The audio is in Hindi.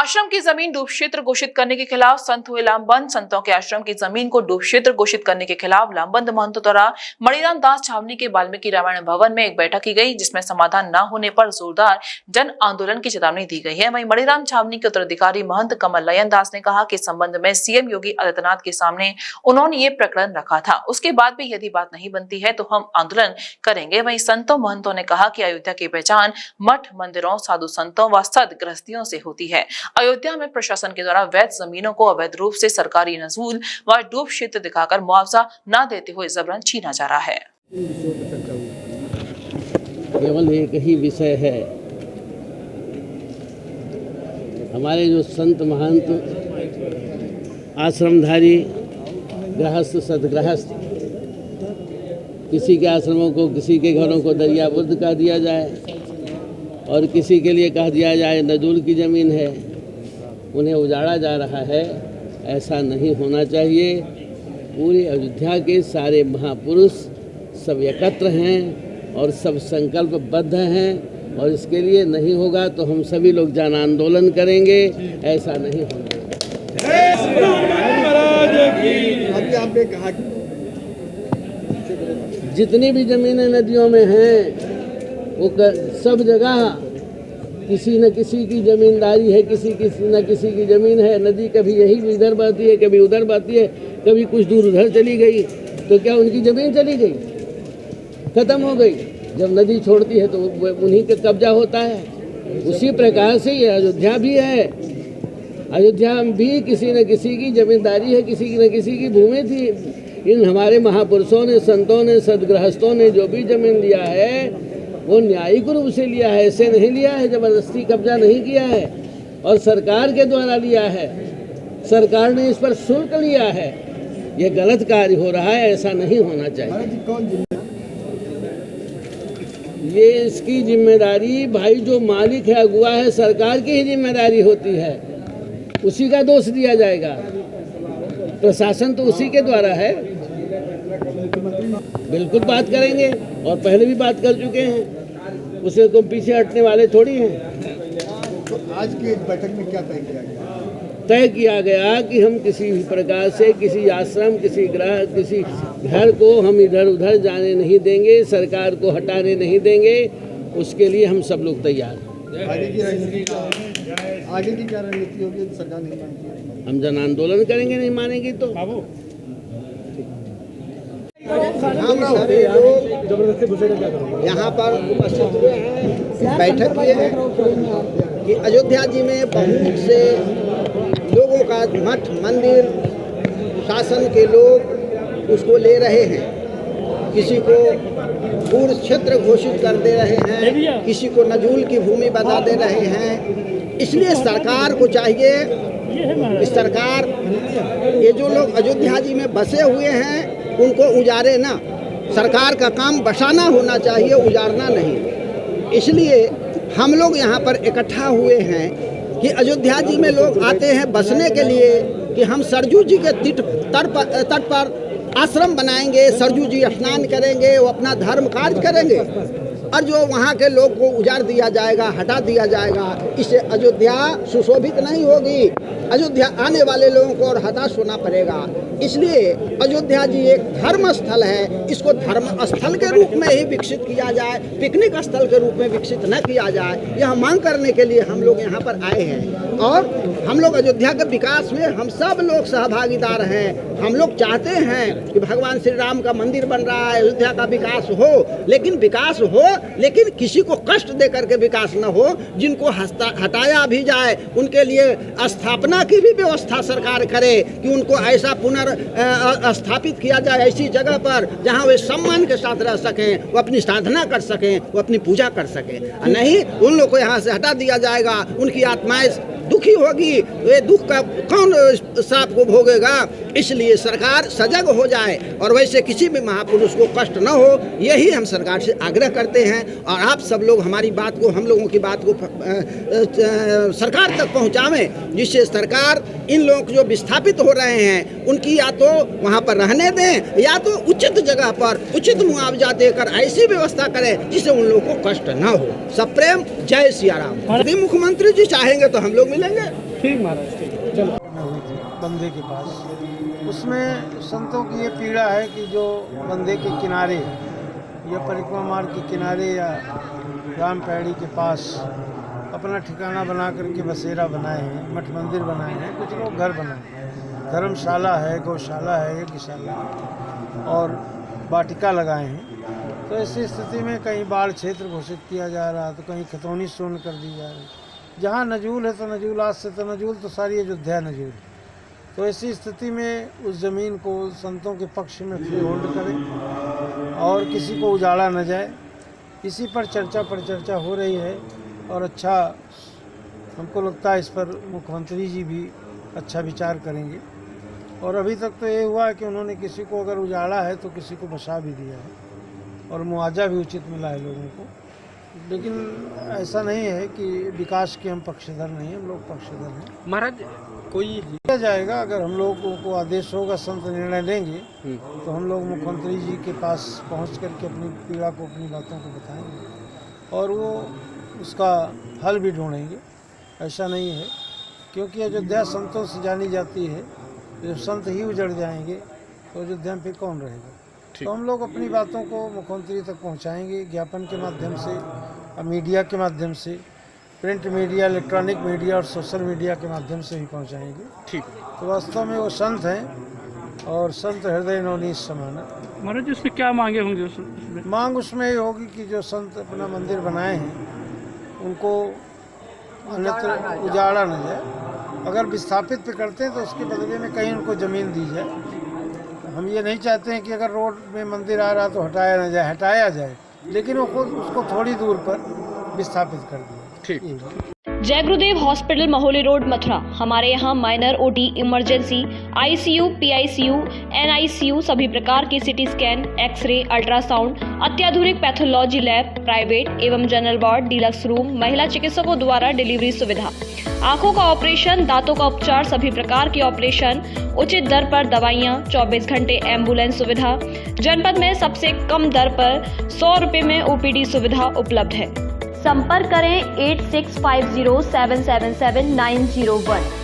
आश्रम की जमीन डूब क्षेत्र घोषित करने के खिलाफ संत हुए लामबंद। संतों के आश्रम की जमीन को डूब क्षेत्र घोषित करने के खिलाफ लामबंद महंतों द्वारा मणिराम दास छावनी के वाल्मीकि रामायण भवन में एक बैठक की गई, जिसमें समाधान न होने पर जोरदार जन आंदोलन की चेतावनी दी गई है। वहीं मणिराम छावनी के उत्तराधिकारी महंत कमल नयन दास ने कहा कि इस संबंध में सीएम योगी आदित्यनाथ के सामने उन्होंने ये प्रकरण रखा था, उसके बाद भी यदि बात नहीं बनती है तो हम आंदोलन करेंगे। वहीं संतों महंतों ने कहा कि अयोध्या की पहचान मठ मंदिरों, साधु संतों व सद गृहस्थियों से होती है। अयोध्या में प्रशासन के द्वारा वैध जमीनों को अवैध रूप से सरकारी नजूल व डूब क्षेत्र दिखाकर मुआवजा न देते हुए जबरन छीना जा रहा है। केवल एक ही विषय है, हमारे जो संत महंत आश्रमधारी गृहस्थ सदगृहस्थ, किसी के आश्रमों को, किसी के घरों को दरियाबुद्ध कह दिया जाए और किसी के लिए कह दिया जाए नजूल की ज़मीन है, उन्हें उजाड़ा जा रहा है। ऐसा नहीं होना चाहिए। पूरे अयोध्या के सारे महापुरुष सब एकत्र हैं और सब संकल्पबद्ध हैं और इसके लिए नहीं होगा तो हम सभी लोग जन आंदोलन करेंगे। ऐसा नहीं होगा। अभी आपने कहा जितनी भी ज़मीनें नदियों में हैं वो सब जगह किसी न किसी की ज़मींदारी है, किसी न किसी की ज़मीन है। नदी कभी यही इधर बहती है, कभी उधर बहती है, कभी कुछ दूर उधर चली गई, तो क्या उनकी ज़मीन चली गई, ख़त्म हो गई? जब नदी छोड़ती है तो उन्हीं का कब्जा होता है। उसी प्रकार से ये अयोध्या भी है। अयोध्या भी किसी न किसी की ज़मींदारी है, किसी न किसी की भूमि थी। इन हमारे महापुरुषों ने, संतों ने, सदगृहस्थों ने जो भी ज़मीन लिया है वो न्यायिक रूप से लिया है, ऐसे नहीं लिया है, ज़बरदस्ती कब्जा नहीं किया है और सरकार के द्वारा लिया है। सरकार ने इस पर शुल्क लिया है। ये गलत कार्य हो रहा है, ऐसा नहीं होना चाहिए। ये इसकी जिम्मेदारी भाई जो मालिक है, अगुआ है, सरकार की ही जिम्मेदारी होती है। उसी का दोष दिया जाएगा। प्रशासन तो उसी के द्वारा है। बिल्कुल बात करेंगे और पहले भी बात कर चुके हैं, उसे को पीछे हटने वाले थोड़ी हैं। तो आज की बैठक में क्या तय किया गया? तय किया गया कि हम किसी भी प्रकार से किसी आश्रम, किसी ग्रह, किसी घर को हम इधर उधर जाने नहीं देंगे, सरकार को हटाने नहीं देंगे। उसके लिए हम सब लोग तैयार हैं। आगे की क्या रणनीति होगी? सरकार नहीं मानती है, हम जन आंदोलन करेंगे। नहीं मानेंगे तो यहाँ पर उपस्थित हुए हैं, बैठक किए हैं कि अयोध्या जी में बहुत से लोगों का मठ मंदिर, शासन के लोग उसको ले रहे हैं। किसी को पूर्ण क्षेत्र घोषित कर दे रहे हैं, किसी को नजूल की भूमि बता दे रहे हैं। इसलिए सरकार को चाहिए कि सरकार ये जो लोग अयोध्या जी में बसे हुए हैं उनको उजारे ना। सरकार का काम बसाना होना चाहिए, उजारना नहीं। इसलिए हम लोग यहाँ पर इकट्ठा हुए हैं कि अयोध्या जी में लोग आते हैं बसने के लिए कि हम सरजू जी के तट पर आश्रम बनाएंगे, सरजू जी स्नान करेंगे, वो अपना धर्म कार्य करेंगे और जो वहाँ के लोग को उजाड़ दिया जाएगा, हटा दिया जाएगा, इससे अयोध्या सुशोभित नहीं होगी। अयोध्या आने वाले लोगों को और हताश होना पड़ेगा। इसलिए अयोध्या जी एक धर्म स्थल है, इसको धर्म स्थल के रूप में ही विकसित किया जाए, पिकनिक स्थल के रूप में विकसित न किया जाए। यह मांग करने के लिए हम लोग यहाँ पर आए हैं और हम लोग अयोध्या के विकास में हम सब लोग सहभागीदार हैं। हम लोग चाहते हैं कि भगवान श्री राम का मंदिर बन रहा है, अयोध्या का विकास हो, लेकिन किसी को कष्ट दे करके विकास न हो। जिनको हटाया भी जाए उनके लिए स्थापना की भी व्यवस्था सरकार करे कि उनको ऐसा स्थापित किया जाए ऐसी जगह पर जहां वे सम्मान के साथ रह सकें, वो अपनी साधना कर सकें, वो अपनी पूजा कर सकें। नहीं, उन लोग को यहाँ से हटा दिया जाएगा, उनकी आत्माएं दुखी होगी, ये दुख का कौन श्राप को भोगेगा। इसलिए सरकार सजग हो जाए और वैसे किसी भी महापुरुष को कष्ट न हो, यही हम सरकार से आग्रह करते हैं। और आप सब लोग हमारी बात को, हम लोगों की बात को सरकार तक पहुंचावें, जिससे सरकार इन लोग जो विस्थापित हो रहे हैं उनकी या तो वहां पर रहने दें या तो उचित जगह पर उचित मुआवजा देकर ऐसी व्यवस्था करें जिससे उन लोगों को कष्ट न हो। सब प्रेम, जय सिया राम। यदि मुख्यमंत्री जी चाहेंगे तो हम लोग मिलेंगे। ठीक महाराज ठीक चलो। में हुई थी बंदे के पास। उसमें संतों की ये पीड़ा है कि जो बंदे के किनारे या परिक्रमा मार्ग के किनारे या राम पैड़ी के पास अपना ठिकाना बना करके बसेरा बनाए हैं, मठ मंदिर बनाए हैं, कुछ लोग घर बनाए हैं, धर्मशाला है, गौशाला है, यज्ञशाला है और वाटिका लगाए हैं। तो ऐसी स्थिति में कहीं बाढ़ क्षेत्र घोषित किया जा रहा है, तो कहीं खतौनी शून्य कर दी जा रही है। जहाँ नजूल है तो नजूल, आज से तो नजूल तो सारी अयोध्या नजूल। तो ऐसी स्थिति में उस ज़मीन को संतों के पक्ष में फ्री होल्ड करें और किसी को उजाड़ा न जाए, इसी पर चर्चा हो रही है। और अच्छा, हमको लगता है इस पर मुख्यमंत्री जी भी अच्छा विचार करेंगे। और अभी तक तो ये हुआ है कि उन्होंने किसी को अगर उजाड़ा है तो किसी को बचा भी दिया है और मुआवजा भी उचित मिला है लोगों को। लेकिन ऐसा नहीं है कि विकास के हम पक्षधर नहीं हैं, हम लोग पक्षधर हैं। महाराज कोई किया जाएगा, अगर हम लोगों को आदेश होगा, संत निर्णय लेंगे तो हम लोग मुख्यमंत्री जी के पास पहुंच करके अपनी पीड़ा को, अपनी बातों को बताएंगे और वो उसका हल भी ढूंढेंगे। ऐसा नहीं है, क्योंकि अयोध्या संतों से जानी जाती है। जब संत ही उजड़ जाएंगे तो अयोध्या में फिर कौन रहेगा। तो हम लोग अपनी बातों को मुख्यमंत्री तक पहुंचाएंगे, ज्ञापन के माध्यम से, मीडिया के माध्यम से, प्रिंट मीडिया, इलेक्ट्रॉनिक मीडिया और सोशल मीडिया के माध्यम से ही पहुंचाएंगे। ठीक। तो वास्तव में वो संत हैं और संत हृदय नवनीत समाना। महाराज उसमें क्या मांगे होंगे उसमें? मांग उसमें ये होगी कि जो संत अपना मंदिर बनाए हैं उनको अन्यत्र उजाड़ा न जाए। अगर विस्थापित पे करते हैं तो उसके बदले में कहीं उनको ज़मीन दी जाए। हम ये नहीं चाहते हैं कि अगर रोड में मंदिर आ रहा तो हटाया न जाए, हटाया जाए, लेकिन वो खुद उसको थोड़ी दूर पर विस्थापित कर दिया। ठीक। जय गुरुदेव हॉस्पिटल महोली रोड मथुरा। हमारे यहाँ minor, OT, emergency, ICU, PICU, NICU, सभी प्रकार की सिटी स्कैन, एक्सरे, अल्ट्रासाउंड, अत्याधुनिक पैथोलॉजी लैब, प्राइवेट एवं जनरल वार्ड, डीलक्स रूम, महिला चिकित्सकों द्वारा डिलीवरी सुविधा, आंखों का ऑपरेशन, दांतों का उपचार, सभी प्रकार के ऑपरेशन, उचित दर पर दवाइयाँ, 24 घंटे एम्बुलेंस सुविधा। जनपद में सबसे कम दर पर 100 रुपये में ओपीडी सुविधा उपलब्ध है। संपर्क करें 8650777901।